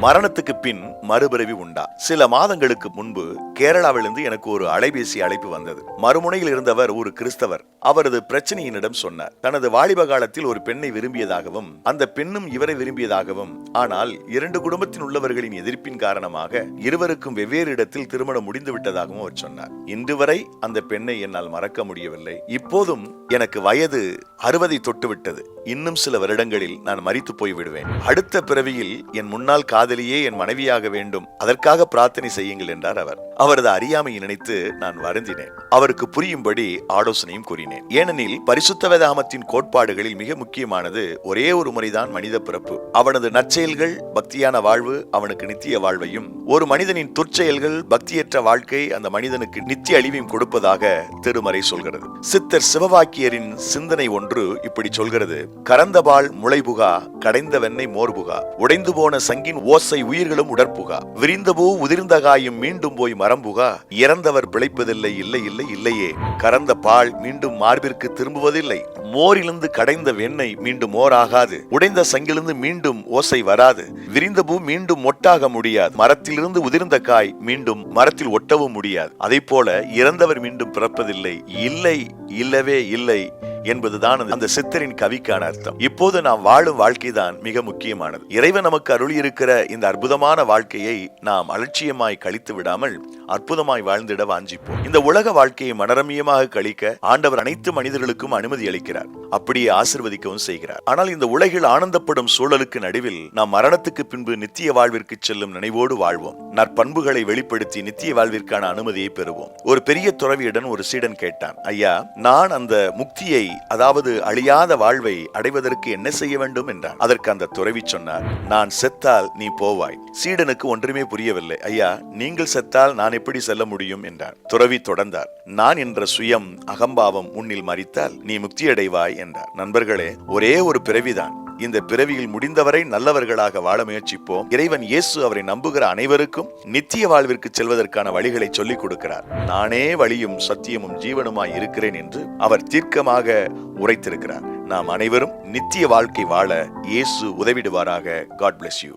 மரணத்துக்கு பின் மறுபிறவி உண்டா? சில மாதங்களுக்கு முன்பு கேரளாவிலிருந்து எனக்கு ஒரு அலைபேசி அழைப்பு வந்தது. மறுமுனையில் இருந்தவர் ஒரு கிறிஸ்தவர். அவரது பிரச்சனையினிடம் சொன்னார். தனது வாலிப காலத்தில் ஒரு பெண்ணை விரும்பியதாகவும் அந்த பெண்ணும் இவரை விரும்பியதாகவும், ஆனால் 2 குடும்பத்தில் உள்ளவர்களின் எதிர்ப்பின் காரணமாக இருவருக்கும் வெவ்வேறு இடத்தில் திருமணம் முடிந்து விட்டதாகவும் அவர் சொன்னார். இன்று வரை அந்த பெண்ணை என்னால் மறக்க முடியவில்லை. இப்போதும் எனக்கு வயது 60 தொட்டுவிட்டது. இன்னும் சில வருடங்களில் நான் மரித்து போய் விடுவேன். அடுத்த பிறவியில் என் முன்னாள் காதலியே என் மனைவியாக வேண்டும், அதற்காக பிரார்த்தனை செய்யுங்கள் என்றார் அவர். அவரது அறியாமையை நினைத்து நான் வருந்தினேன். அவருக்கு புரியும்படி ஆலோசனையும் கூறினேன். ஏனெனில் பரிசுத்த வேதாகமத்தின் கோட்பாடுகளில் மிக முக்கியமானது ஒரே ஒரு முறைதான் மனித பிறப்பு. அவனது நற்செயல்கள் பக்தியான வாழ்வு அவனுக்கு நித்திய வாழ்வையும், ஒரு மனிதனின் துர்ச்செயல்கள் பக்தியற்ற வாழ்க்கை அந்த மனிதனுக்கு நித்திய அழிவையும் கொடுப்பதாக திருமறை சொல்கிறது. சித்தர் சிவவாக்கியரின் சிந்தனை ஒன்று இப்படி சொல்கிறது: கரந்தபால் முளைபுகா, கடைந்த வெண்ணெய் மோர்புகா, உடைந்து போன சங்கின் ஓசை உயிர்களும் உடற்புகா, விரிந்தபூ உதிர்ந்த காயும் மீண்டும் போய் மரம்புகா, இறந்தவர் பிழைப்பதில்லை, இல்லை இல்லை இல்லையே. கறந்த பால் மீண்டும் மார்பிற்கு திரும்புவதில்லை, மோரிலிருந்து கடைந்த வெண்ணெய் மீண்டும் மோர் ஆகாது, உடைந்த சங்கிலிருந்து மீண்டும் ஓசை வராது, விரிந்த பூ மீண்டும் ஒட்டாக முடியாது, மரத்திலிருந்து உதிர்ந்த காய் மீண்டும் மரத்தில் ஒட்டவும் முடியாது. அதை போல இறந்தவர் மீண்டும் பிறப்பதில்லை, இல்லை இல்லவே இல்லை என்பதுதான் அந்த சித்தரின் கவிக்கான அர்த்தம். இப்போது நாம் வாழும் வாழ்க்கைதான் மிக முக்கியமானது. இறைவன் நமக்கு அருளி இருக்கிற இந்த அற்புதமான வாழ்க்கையை நாம் அலட்சியமாய் கழித்து விடாமல் அற்புதமாய் வாழ்ந்திட வாஞ்சிப்போம். இந்த உலக வாழ்க்கையை மனரமியமாக கழிக்க ஆண்டவர் அனைத்து மனிதர்களுக்கும் அனுமதி அளிக்கிறார், அப்படியே ஆசிர்வதிக்கவும் செய்கிறார். ஆனால் இந்த உலகில் ஆனந்தப்படும் சூழலுக்கு நடுவில் நாம் மரணத்துக்கு பின்பு நித்திய வாழ்விற்கு செல்லும் நினைவோடு வாழ்வோம். நற்பண்புகளை வெளிப்படுத்தி நித்திய வாழ்விற்கான அனுமதியை பெறுவோம். ஒரு பெரிய துறவியுடன் ஒரு சீடன் கேட்டான்: ஐயா, நான் அந்த முக்தியை, அதாவது அழியாத வாழ்வை அடைவதற்கு என்ன செய்ய வேண்டும் என்றான். அதற்கு அந்த துறவி சொன்னார்: நான் செத்தால் நீ போவாய். சீடனுக்கு ஒன்றுமே புரியவில்லை. ஐயா, நீங்கள் செத்தால் நான் எப்படி செல்ல முடியும் என்றார். துறவி தொடர்ந்தார்: நான் என்ற சுயம் அகம்பாவம் உன்னில் மரித்தால் நீ முக்தி அடைவாய் என்றார். நண்பர்களே, ஒரே ஒரு பிறவிதான். இந்த பிறவியில் முடிந்தவரை நல்லவர்களாக வாழ முயற்சிப்போம். இறைவன் இயேசு அவரை நம்புகிற அனைவருக்கும் நித்திய வாழ்விற்கு செல்வதற்கான வழிகளை சொல்லிக் கொடுக்கிறார். நானே வழியும் சத்தியமும் ஜீவனுமாய் இருக்கிறேன் என்று அவர் தீர்க்கமாக உரைத்திருக்கிறார். நாம் அனைவரும் நித்திய வாழ்க்கை வாழ இயேசு உதவிடுவாராக. God bless you.